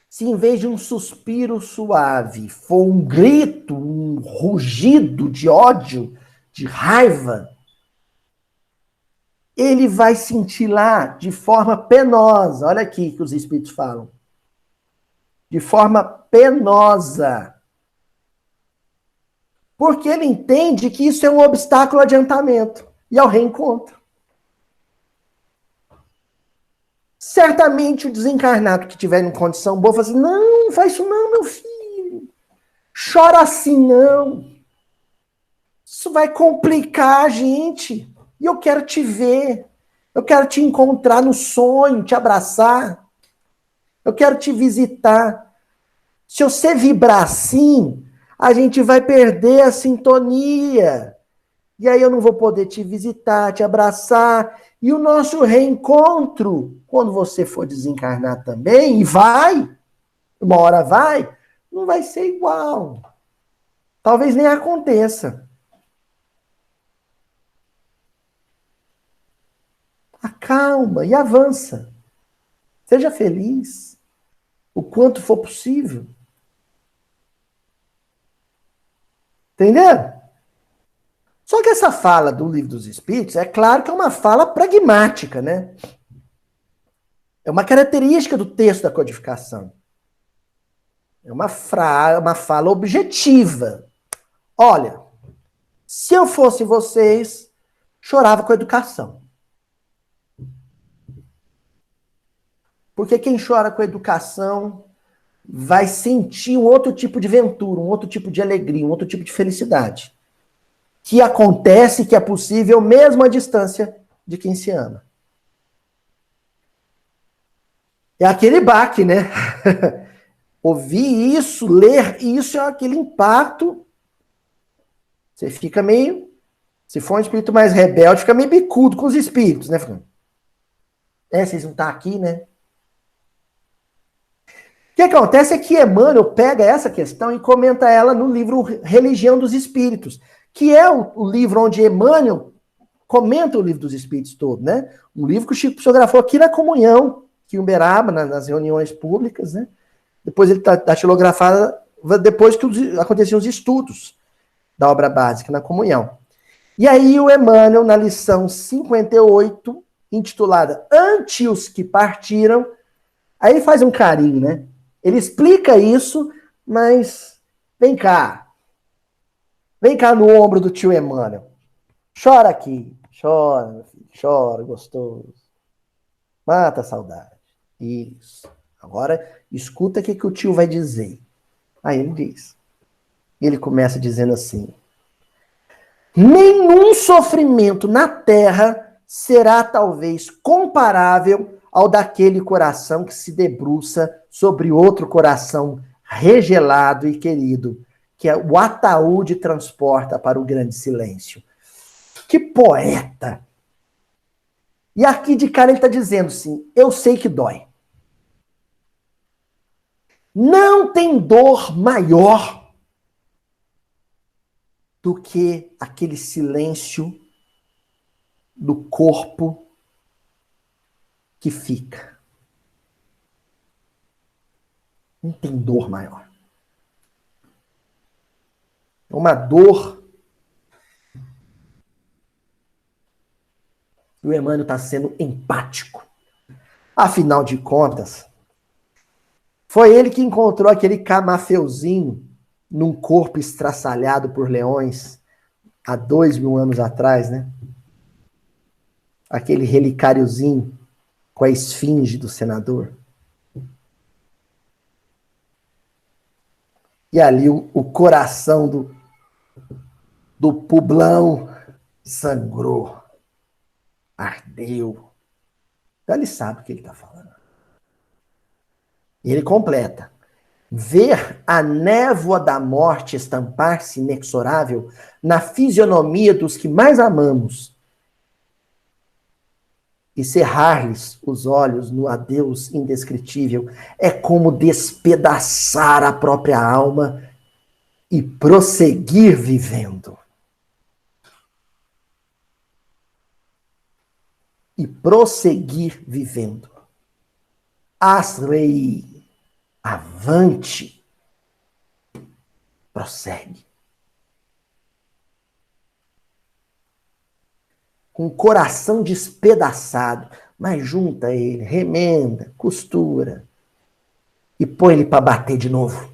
se em vez de um suspiro suave for um grito, um rugido de ódio, de raiva, ele vai sentir lá de forma penosa. Olha aqui que os espíritos falam. De forma penosa. Porque ele entende que isso é um obstáculo ao adiantamento e ao reencontro. Certamente o desencarnado que tiver em condição boa fala assim, não faz isso não, meu filho. Chora assim não. Isso vai complicar a gente. E eu quero te ver. Eu quero te encontrar no sonho, te abraçar. Eu quero te visitar. Se você vibrar assim, a gente vai perder a sintonia. E aí eu não vou poder te visitar, te abraçar. E o nosso reencontro, quando você for desencarnar também, e vai, uma hora vai, não vai ser igual. Talvez nem aconteça. Acalma e avança. Seja feliz o quanto for possível. Entendeu? Só que essa fala do Livro dos Espíritos, é claro que é uma fala pragmática, né? É uma característica do texto da codificação. É uma fala objetiva. Olha, se eu fosse vocês, chorava com a educação. Porque quem chora com a educação vai sentir um outro tipo de ventura, um outro tipo de alegria, um outro tipo de felicidade. Que acontece, que é possível mesmo à distância de quem se ama. É aquele baque, né? Ouvir isso, ler isso é aquele impacto. Você fica meio... Se for um espírito mais rebelde, fica meio bicudo com os espíritos, né? Vocês não estão aqui, né? O que acontece é que Emmanuel pega essa questão e comenta ela no livro Religião dos Espíritos, que é o livro onde Emmanuel comenta o livro dos Espíritos todo, né? Um livro que o Chico psicografou aqui na comunhão, que em Uberaba, nas reuniões públicas, né? Depois ele está datilografado depois que aconteciam os estudos da obra básica na comunhão. E aí o Emmanuel, na lição 58, intitulada Ante os que partiram, aí ele faz um carinho, né? Ele explica isso, mas vem cá. Vem cá no ombro do tio Emmanuel. Chora aqui. Chora, meu filho. Chora, gostoso. Mata a saudade. Isso. Agora, escuta o que o tio vai dizer. Aí ele diz. Ele começa dizendo assim: nenhum sofrimento na terra será talvez comparável ao daquele coração que se debruça sobre outro coração regelado e querido, que é o ataúde transporta para o grande silêncio. Que poeta! E aqui de cara ele está dizendo assim: eu sei que dói. Não tem dor maior do que aquele silêncio do corpo que fica. Não tem dor maior. É uma dor. E o Emmanuel está sendo empático. Afinal de contas, foi ele que encontrou aquele camafeuzinho num corpo estraçalhado por leões há 2000 anos atrás, né? Aquele relicáriozinho com a esfinge do senador. E ali o coração do Publão sangrou, ardeu. Então ele sabe o que ele está falando. E ele completa. Ver a névoa da morte estampar-se inexorável na fisionomia dos que mais amamos e cerrar-lhes os olhos no adeus indescritível é como despedaçar a própria alma e prosseguir vivendo. E prosseguir vivendo. Asrei, avante, prossegue. Com o coração despedaçado, mas junta ele, remenda, costura e põe ele para bater de novo.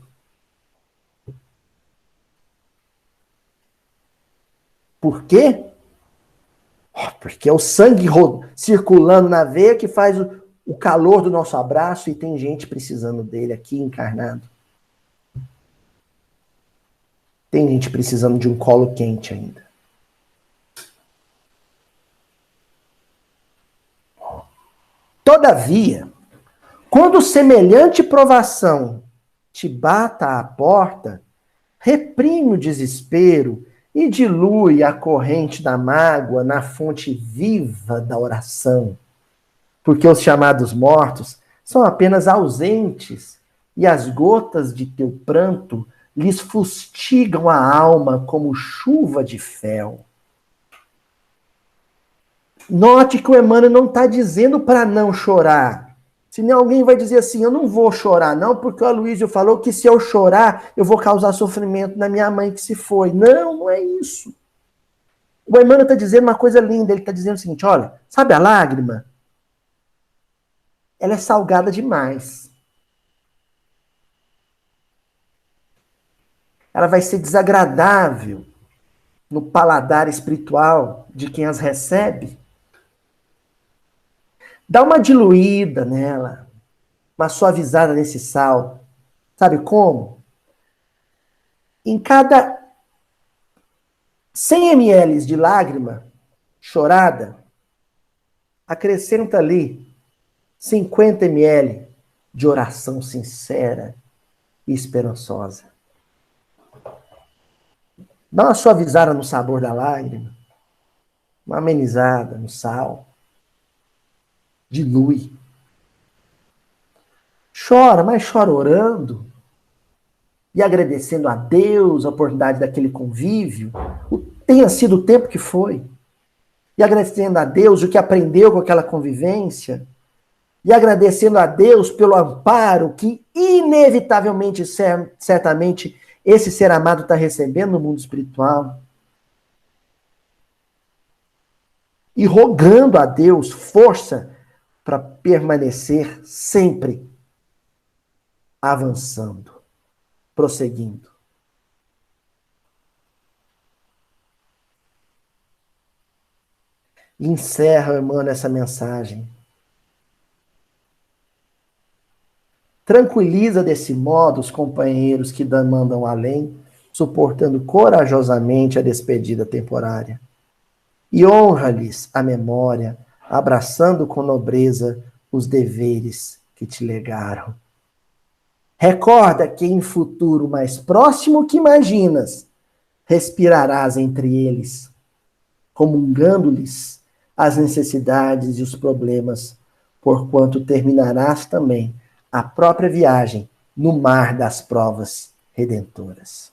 Por quê? Porque é o sangue circulando na veia que faz o calor do nosso abraço e tem gente precisando dele aqui encarnado. Tem gente precisando de um colo quente ainda. Todavia, quando semelhante provação te bata à porta, reprime o desespero e dilui a corrente da mágoa na fonte viva da oração. Porque os chamados mortos são apenas ausentes e as gotas de teu pranto lhes fustigam a alma como chuva de fel. Note que o Emmanuel não está dizendo para não chorar. Senão alguém vai dizer assim, eu não vou chorar não, porque o Aloysio falou que se eu chorar, eu vou causar sofrimento na minha mãe que se foi. Não, não é isso. O Emmanuel está dizendo uma coisa linda, ele está dizendo o seguinte, olha, sabe a lágrima? Ela é salgada demais. Ela vai ser desagradável no paladar espiritual de quem as recebe. Dá uma diluída nela, uma suavizada nesse sal. Sabe como? Em cada 100 ml de lágrima chorada, acrescenta ali 50 ml de oração sincera e esperançosa. Dá uma suavizada no sabor da lágrima, uma amenizada no sal. Dilui. Chora, mas chora orando e agradecendo a Deus a oportunidade daquele convívio, tenha sido o tempo que foi, e agradecendo a Deus o que aprendeu com aquela convivência, e agradecendo a Deus pelo amparo que inevitavelmente, certamente, esse ser amado está recebendo no mundo espiritual. E rogando a Deus força para permanecer sempre avançando, prosseguindo. E encerra, Emmanuel, essa mensagem. Tranquiliza desse modo os companheiros que mandam além, suportando corajosamente a despedida temporária. E honra-lhes a memória, abraçando com nobreza os deveres que te legaram. Recorda que em futuro mais próximo que imaginas, respirarás entre eles, comungando-lhes as necessidades e os problemas, porquanto terminarás também a própria viagem no mar das provas redentoras.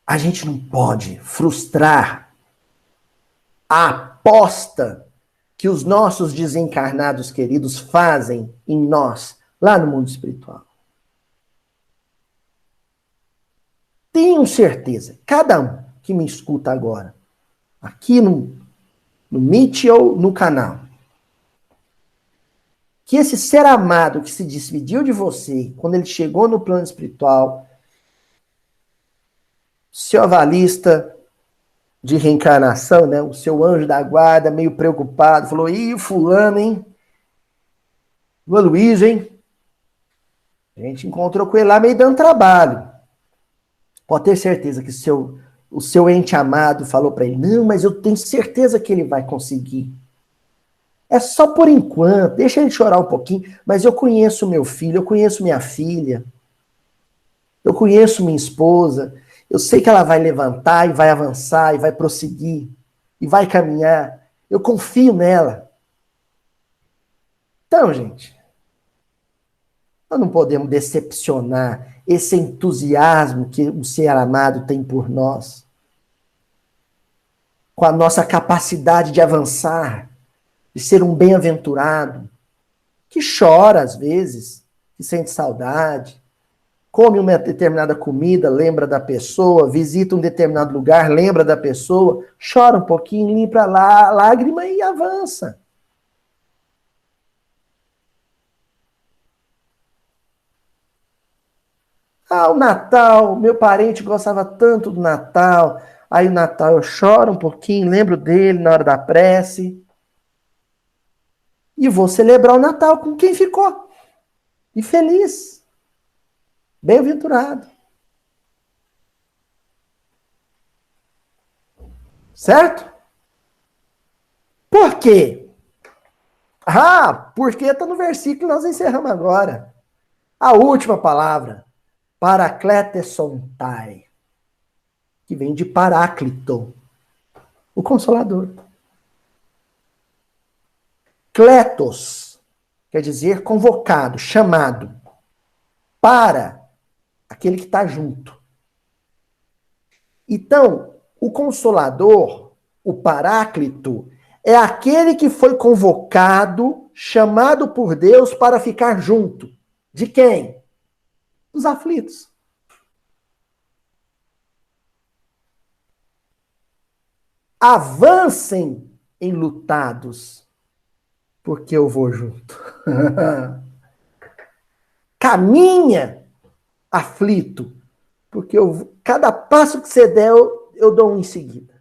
A gente não pode frustrar a aposta que os nossos desencarnados queridos fazem em nós, lá no mundo espiritual. Tenho certeza, cada um que me escuta agora, aqui no Meet ou no canal, que esse ser amado que se despediu de você, quando ele chegou no plano espiritual, seu avalista de reencarnação, né, o seu anjo da guarda, meio preocupado, falou, ih, o fulano, hein? O Aloysio, hein? A gente encontrou com ele lá meio dando trabalho. Pode ter certeza que o seu ente amado falou para ele, não, mas eu tenho certeza que ele vai conseguir. É só por enquanto, deixa ele chorar um pouquinho, mas eu conheço meu filho, eu conheço minha filha, eu conheço minha esposa, eu sei que ela vai levantar e vai avançar e vai prosseguir e vai caminhar. Eu confio nela. Então, gente, nós não podemos decepcionar esse entusiasmo que o ser amado tem por nós, com a nossa capacidade de avançar, de ser um bem-aventurado, que chora às vezes, que sente saudade, come uma determinada comida, lembra da pessoa, visita um determinado lugar, lembra da pessoa, chora um pouquinho, limpa a lágrima e avança. Ah, o Natal, meu parente gostava tanto do Natal, aí o Natal eu choro um pouquinho, lembro dele na hora da prece, e vou celebrar o Natal com quem ficou. E feliz, bem-aventurado. Certo? Por quê? Ah, porque está no versículo que nós encerramos agora. A última palavra, parakletesontai, que vem de Paráclito, o Consolador. Kletos quer dizer convocado, chamado, para aquele que está junto. Então, o Consolador, o Paráclito, é aquele que foi convocado, chamado por Deus para ficar junto. De quem? Dos aflitos. Avancem enlutados, porque eu vou junto. Caminha aflito, porque cada passo que você der, eu dou um em seguida.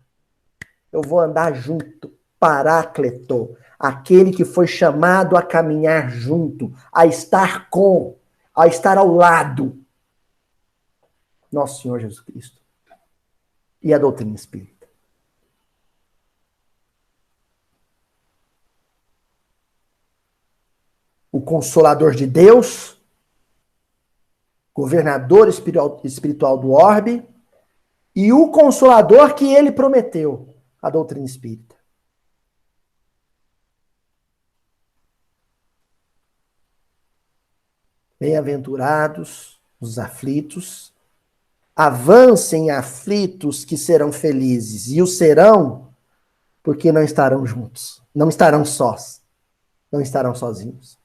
Eu vou andar junto. Paráclito, aquele que foi chamado a caminhar junto, a estar com, a estar ao lado. Nosso Senhor Jesus Cristo. E a doutrina espírita. O Consolador de Deus, governador espiritual do orbe, e o Consolador que ele prometeu, a doutrina espírita. Bem-aventurados os aflitos, avancem aflitos que serão felizes, e o serão porque não estarão juntos, não estarão sós, não estarão sozinhos.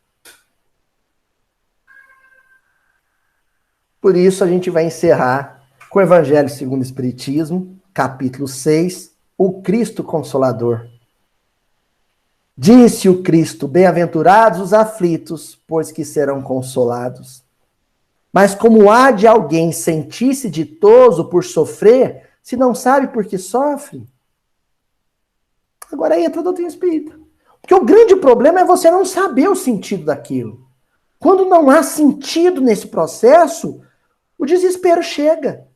Por isso a gente vai encerrar com o Evangelho segundo o Espiritismo, capítulo 6, o Cristo Consolador. Disse o Cristo, bem-aventurados os aflitos, pois que serão consolados. Mas como há de alguém sentir-se ditoso por sofrer, se não sabe por que sofre? Agora entra a doutrina espírita. Porque o grande problema é você não saber o sentido daquilo. Quando não há sentido nesse processo, o desespero chega.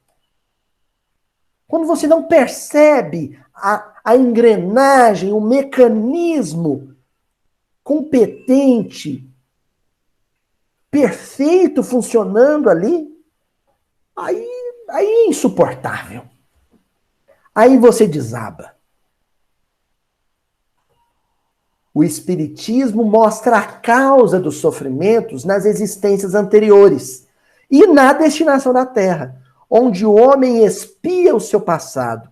Quando você não percebe a engrenagem, o mecanismo competente, perfeito funcionando ali, aí é insuportável. Aí você desaba. O Espiritismo mostra a causa dos sofrimentos nas existências anteriores e na destinação da Terra, onde o homem expia o seu passado.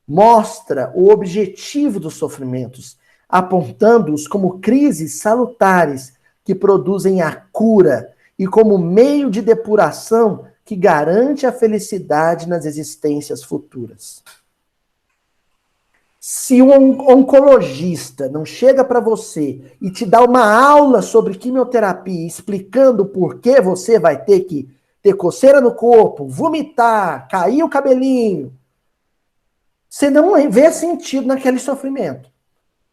Mostra o objetivo dos sofrimentos, apontando-os como crises salutares que produzem a cura e como meio de depuração que garante a felicidade nas existências futuras. Se um oncologista não chega para você e te dá uma aula sobre quimioterapia explicando por que você vai ter que ter coceira no corpo, vomitar, cair o cabelinho, você não vê sentido naquele sofrimento.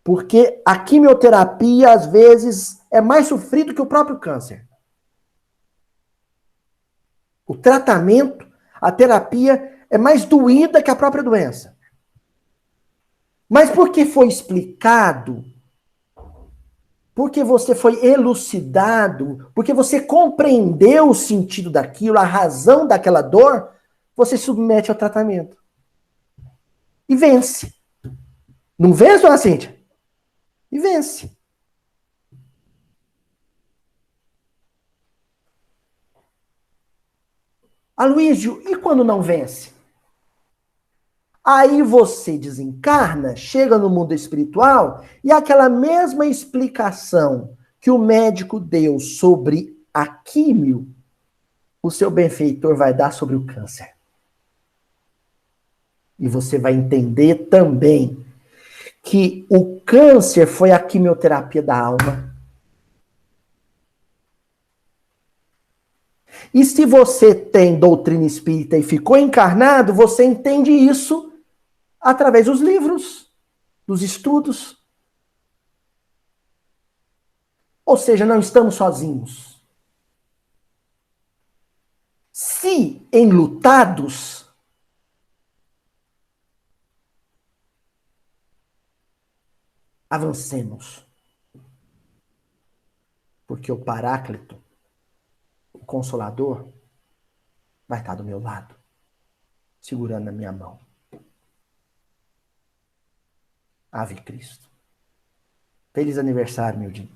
Porque a quimioterapia, às vezes, é mais sofrido que o próprio câncer. O tratamento, a terapia, é mais doída que a própria doença. Mas porque foi explicado, porque você foi elucidado, porque você compreendeu o sentido daquilo, a razão daquela dor, você se submete ao tratamento. E vence. Não vence, dona Cíntia? E vence. Aloísio, e quando não vence? Aí você desencarna, chega no mundo espiritual e aquela mesma explicação que o médico deu sobre a químio, o seu benfeitor vai dar sobre o câncer. E você vai entender também que o câncer foi a quimioterapia da alma. E se você tem doutrina espírita e ficou encarnado, você entende isso através dos livros, dos estudos. Ou seja, não estamos sozinhos. Se enlutados, Avancemos, porque o Paráclito, o Consolador, vai estar do meu lado, segurando a minha mão. Ave Cristo. Feliz aniversário, meu dia.